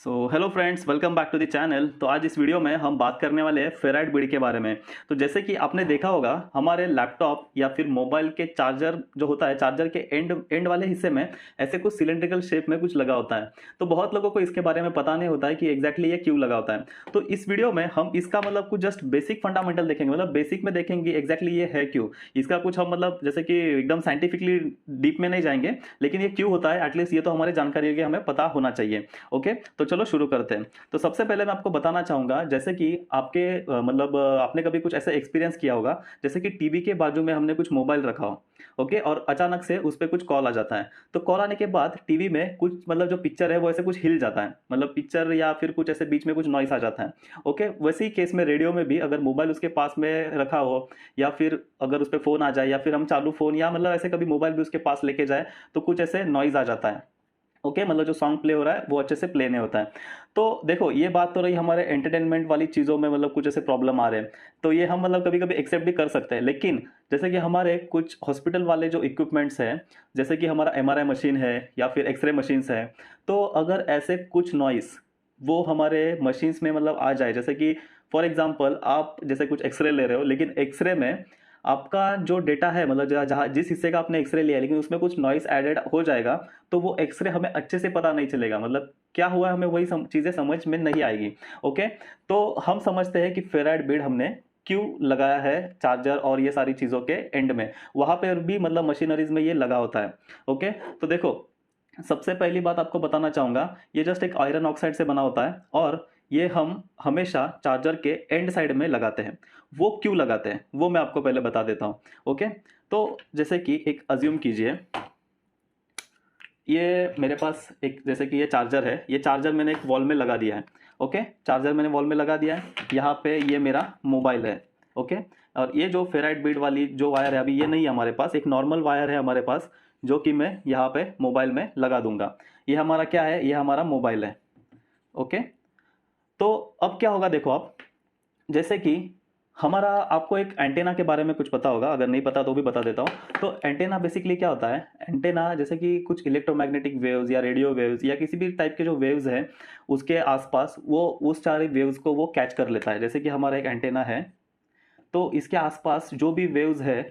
Hello friends, welcome back to the channel. तो आज इस वीडियो में हम बात करने वाले हैं फेराइट बीड के बारे में। तो जैसे कि आपने देखा होगा, हमारे लैपटॉप या फिर मोबाइल के चार्जर जो होता है, चार्जर के एंड एंड वाले हिस्से में ऐसे कुछ सिलेंड्रिकल शेप में कुछ लगा होता है। तो बहुत लोगों को इसके बारे में पता नहीं होता है कि एग्जैक्टली ये क्यों लगा होता है। तो इस वीडियो में हम इसका मतलब कुछ जस्ट बेसिक फंडामेंटल देखेंगे, मतलब बेसिक में देखेंगे एग्जैक्टली ये है क्यों। इसका कुछ हम मतलब जैसे कि एकदम साइंटिफिकली डीप में नहीं जाएंगे, लेकिन ये क्यों होता है एटलीस्ट ये तो हमारी जानकारी के लिए हमें पता होना चाहिए। ओके, तो चलो शुरू करते हैं। तो सबसे पहले मैं आपको बताना चाहूंगा, जैसे कि आपके मतलब आपने कभी कुछ ऐसा एक्सपीरियंस किया होगा, जैसे कि टीवी के बाजू में हमने कुछ मोबाइल रखा हो। ओके, और अचानक से उस पर कुछ कॉल आ जाता है। तो कॉल आने के बाद टीवी में कुछ मतलब जो पिक्चर है वो ऐसे कुछ हिल जाता है, मतलब पिक्चर या फिर कुछ ऐसे बीच में कुछ नॉइस आ जाता है। ओके, वैसे ही केस में रेडियो में भी अगर मोबाइल उसके पास में रखा हो, या फिर अगर उस पर फोन आ जाए, या फिर हम चालू फोन या मतलब ऐसे कभी मोबाइल भी उसके पास लेके जाए, तो कुछ ऐसे नॉइज आ जाता है। ओके, मतलब जो सॉन्ग प्ले हो रहा है वो अच्छे से प्ले नहीं होता है। तो देखो, ये बात तो रही हमारे एंटरटेनमेंट वाली चीज़ों में, मतलब कुछ ऐसे प्रॉब्लम आ रहे हैं। तो ये हम मतलब कभी कभी एक्सेप्ट भी कर सकते हैं, लेकिन जैसे कि हमारे कुछ हॉस्पिटल वाले जो इक्विपमेंट्स हैं, जैसे कि हमारा एमआरआई मशीन है या फिर एक्सरे मशीन्स है, तो अगर ऐसे कुछ नॉइस वो हमारे मशीन्स में मतलब आ जाए, जैसे कि फॉर एग्जांपल आप जैसे कुछ एक्सरे ले रहे हो, लेकिन एक्सरे में आपका जो डेटा है, मतलब जहाँ जहाँ जिस हिस्से का आपने एक्सरे लिया है, लेकिन उसमें कुछ नॉइस एडेड हो जाएगा, तो वो एक्सरे हमें अच्छे से पता नहीं चलेगा, मतलब क्या हुआ है हमें वही चीज़ें समझ में नहीं आएगी। ओके, तो हम समझते हैं कि फेराइड बीड हमने क्यों लगाया है चार्जर और ये सारी चीज़ों के एंड में, वहाँ पर भी मतलब मशीनरीज में ये लगा होता है। ओके, तो देखो, सबसे पहली बात आपको बताना चाहूँगा, ये जस्ट एक आयरन ऑक्साइड से बना होता है, और ये हम हमेशा चार्जर के एंड साइड में लगाते हैं। वो क्यों लगाते हैं वो मैं आपको पहले बता देता हूँ। ओके, तो जैसे कि एक अज्यूम कीजिए, ये मेरे पास एक जैसे कि ये चार्जर है, ये चार्जर मैंने एक वॉल में लगा दिया है। ओके, चार्जर मैंने वॉल में लगा दिया है, यहाँ पे ये मेरा मोबाइल है। ओके, और ये जो फेराइट बीड वाली जो वायर है, अभी ये नहीं है हमारे पास, एक नॉर्मल वायर है हमारे पास, जो कि मैं यहाँ पे मोबाइल में लगा दूंगा। ये हमारा क्या है, ये हमारा मोबाइल है। ओके, तो अब क्या होगा, देखो आप, जैसे कि हमारा, आपको एक एंटेना के बारे में कुछ पता होगा, अगर नहीं पता तो भी बता देता हूँ। तो एंटेना बेसिकली क्या होता है, एंटेना जैसे कि कुछ इलेक्ट्रोमैग्नेटिक वेव्स या रेडियो वेव्स या किसी भी टाइप के जो वेव्स हैं, उसके आसपास वो उस सारे वेव्स को वो कैच कर लेता है। जैसे कि हमारा एक एंटेना है, तो इसके आसपास जो भी वेव्स है,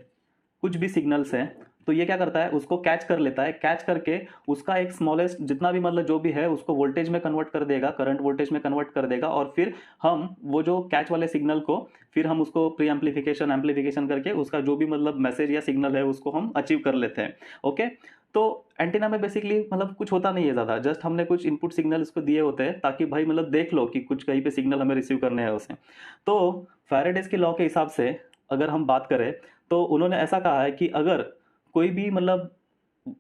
कुछ भी सिग्नल्स हैं, तो ये क्या करता है, उसको कैच कर लेता है। कैच करके उसका एक स्मॉलेस्ट जितना भी मतलब जो भी है, उसको वोल्टेज में कन्वर्ट कर देगा, करंट वोल्टेज में कन्वर्ट कर देगा, और फिर हम वो जो कैच वाले सिग्नल को, फिर हम उसको प्री एम्पलीफिकेशन एम्पलीफिकेशन करके उसका जो भी मतलब मैसेज या सिग्नल है उसको हम अचीव कर लेते हैं। ओके, तो एंटीना में बेसिकली मतलब कुछ होता नहीं है ज़्यादा, जस्ट हमने कुछ इनपुट सिग्नल इसको दिए होते हैं, ताकि भाई मतलब देख लो कि कुछ कहीं पे सिग्नल हमें रिसीव करने हैं उसे। तो फैराडेज के लॉ के हिसाब से अगर हम बात करें, तो उन्होंने ऐसा कहा है कि अगर कोई भी मतलब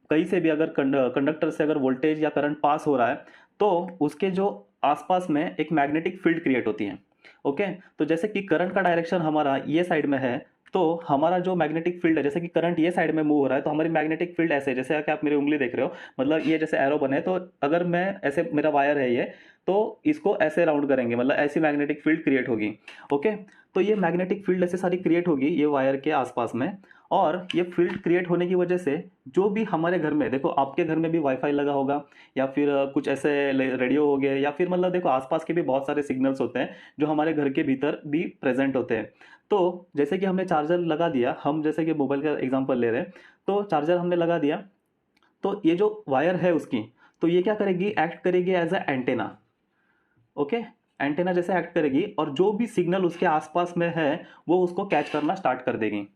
कहीं से भी अगर कंडक्टर से अगर वोल्टेज या करंट पास हो रहा है, तो उसके जो आसपास में एक मैग्नेटिक फील्ड क्रिएट होती है। ओके, तो जैसे कि करंट का डायरेक्शन हमारा ये साइड में है, तो हमारा जो मैग्नेटिक फील्ड है, जैसे कि करंट ये साइड में मूव हो रहा है, तो हमारी मैग्नेटिक फील्ड ऐसे, जैसे कि आप मेरी उंगली देख रहे हो, मतलब ये जैसे एरो बने, तो अगर मैं ऐसे, मेरा वायर है ये, तो इसको ऐसे राउंड करेंगे, मतलब ऐसी मैग्नेटिक फील्ड क्रिएट होगी। ओके, तो ये मैग्नेटिक फील्ड ऐसे सारी क्रिएट होगी ये वायर के आसपास में, और ये फील्ड क्रिएट होने की वजह से जो भी हमारे घर में, देखो आपके घर में भी वाईफाई लगा होगा, या फिर कुछ ऐसे रेडियो हो गए, या फिर मतलब देखो आसपास के भी बहुत सारे सिग्नल्स होते हैं जो हमारे घर के भीतर भी प्रेजेंट होते हैं। तो जैसे कि हमने चार्जर लगा दिया, हम जैसे कि मोबाइल का एग्जांपल ले रहे हैं, तो चार्जर हमने लगा दिया, तो ये जो वायर है उसकी, तो ये क्या करेगी, एक्ट करेगी as a antenna. Okay, antenna जैसे एक्ट करेगी, और जो भी सिग्नल उसके आसपास में है वो उसको कैच करना स्टार्ट कर देगी,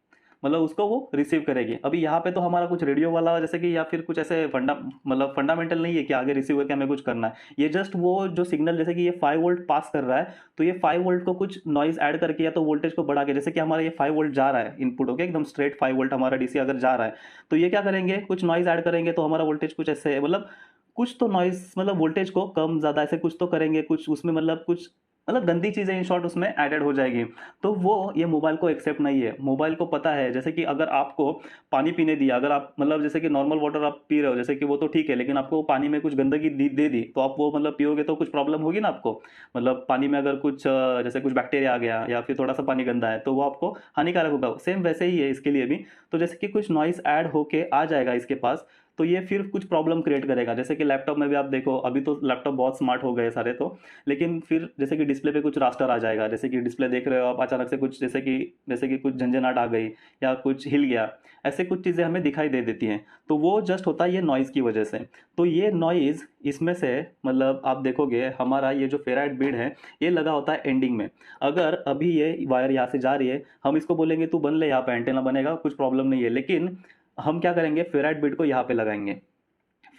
मतलब उसको वो रिसीव करेगी। अभी यहाँ पे तो हमारा कुछ रेडियो वाला जैसे कि, या फिर कुछ ऐसे मतलब फंडामेंटल नहीं है कि आगे रिसीव करके हमें कुछ करना है। ये जस्ट वो जो सिग्नल, जैसे कि ये 5 वोल्ट पास कर रहा है, तो ये 5 वोल्ट को कुछ नॉइज ऐड करके या तो वोल्टेज को बढ़ा के, जैसे कि हमारा ये 5 वोल्ट जा रहा है इनपुट, ओके, एकदम स्ट्रेट 5 वोल्ट हमारा डीसी अगर जा रहा है, तो ये क्या करेंगे, कुछ नॉइज ऐड करेंगे, तो हमारा वोल्टेज कुछ ऐसे मतलब कुछ तो नॉइज, मतलब वोल्टेज को कम ज़्यादा ऐसे कुछ तो करेंगे, कुछ उसमें मतलब कुछ मतलब गंदी चीज़ें इन शॉर्ट उसमें ऐडेड हो जाएगी। तो वो ये मोबाइल को एक्सेप्ट नहीं है। मोबाइल को पता है, जैसे कि अगर आपको पानी पीने दिया, अगर आप मतलब जैसे कि नॉर्मल वाटर आप पी रहे हो, जैसे कि वो तो ठीक है, लेकिन आपको पानी में कुछ गंदगी दे दी, तो आप वो मतलब पियोगे तो कुछ प्रॉब्लम होगी ना आपको। मतलब पानी में अगर कुछ जैसे कुछ बैक्टीरिया आ गया, या फिर थोड़ा सा पानी गंदा है, तो वो आपको हानिकारक होगा। सेम वैसे ही है इसके लिए भी। तो जैसे कि कुछ नॉइस ऐड होके आ जाएगा इसके पास, तो ये फिर कुछ प्रॉब्लम क्रिएट करेगा। जैसे कि लैपटॉप में भी आप देखो, अभी तो लैपटॉप बहुत स्मार्ट हो गए सारे, तो लेकिन फिर जैसे कि डिस्प्ले पे कुछ रास्टर आ जाएगा, जैसे कि डिस्प्ले देख रहे हो आप, अचानक से कुछ जैसे कि कुछ झंझनाहट आ गई या कुछ हिल गया, ऐसे कुछ चीज़ें हमें दिखाई दे देती हैं। तो वो जस्ट होता है ये नॉइज़ की वजह से। तो ये नॉइज़ इसमें से मतलब आप देखोगे हमारा ये जो फेराइड बीड है ये लगा होता है एंडिंग में। अगर अभी ये वायर यहाँ से जा रही है, हम इसको बोलेंगे तू बन ले, यहाँ पे एंटेना बनेगा, कुछ प्रॉब्लम नहीं है, लेकिन हम क्या करेंगे, फेराइड बीड को यहाँ पे लगाएंगे।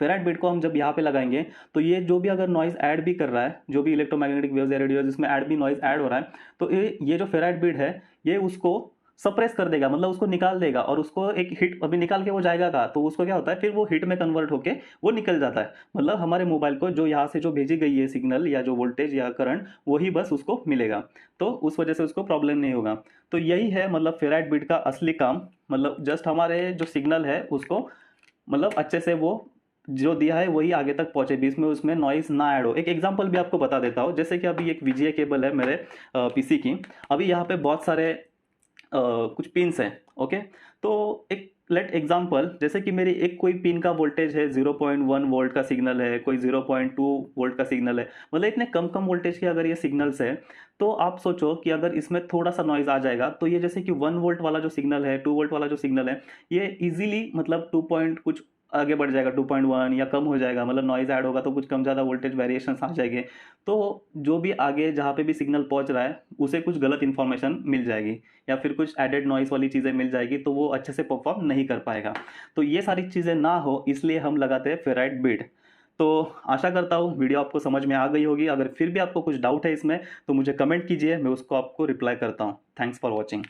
फेराइड बीड को हम जब यहाँ पे लगाएंगे तो ये जो भी अगर नॉइज ऐड भी कर रहा है, जो भी इलेक्ट्रोमैग्नेटिक वेव्स या रेडियो जिसमें ऐड भी नॉइज ऐड हो रहा है, तो ये जो फेराइड बीड है ये उसको सप्रेस कर देगा, मतलब उसको निकाल देगा, और उसको एक हिट अभी निकाल के वो जाएगा का, तो उसको क्या होता है फिर वो हिट में कन्वर्ट होके वो निकल जाता है। मतलब हमारे मोबाइल को जो यहाँ से जो भेजी गई है सिग्नल या जो वोल्टेज या करंट, वही बस उसको मिलेगा, तो उस वजह से उसको प्रॉब्लम नहीं होगा। तो यही है मतलब फेराइड बीड का असली काम, मतलब जस्ट हमारे जो सिग्नल है उसको मतलब अच्छे से वो जो दिया है वही आगे तक पहुंचे, बीच में उसमें नॉइस ना ऐड हो। एक एग्जांपल भी आपको बता देता हूँ, जैसे कि अभी एक VGA केबल है मेरे पीसी की, अभी यहाँ पे बहुत सारे कुछ पिन्स हैं, ओके। तो एक लेट एग्जांपल, जैसे कि मेरी एक कोई पिन का वोल्टेज है 0.1 वोल्ट का सिग्नल है, कोई 0.2 वोल्ट का सिग्नल है, मतलब इतने कम कम वोल्टेज के अगर ये सिग्नल्स है, तो आप सोचो कि अगर इसमें थोड़ा सा नॉइज आ जाएगा तो ये जैसे कि 1 वोल्ट वाला जो सिग्नल है, 2 वोल्ट वाला जो सिग्नल है, ये इजीली मतलब 2 पॉइंट कुछ आगे बढ़ जाएगा, 2.1 या कम हो जाएगा, मतलब नॉइज ऐड होगा तो कुछ कम ज़्यादा वोल्टेज वेरिएशन आ जाएंगे। तो जो भी आगे जहाँ पे भी सिग्नल पहुँच रहा है उसे कुछ गलत इन्फॉर्मेशन मिल जाएगी, या फिर कुछ एडेड नॉइस वाली चीज़ें मिल जाएगी, तो वो अच्छे से परफॉर्म नहीं कर पाएगा। तो ये सारी चीज़ें ना हो इसलिए हम लगाते हैं फेराइड बीड। तो आशा करता हूँ वीडियो आपको समझ में आ गई होगी। अगर फिर भी आपको कुछ डाउट है इसमें तो मुझे कमेंट कीजिए, मैं उसको आपको रिप्लाई करता हूँ। Thanks for watching.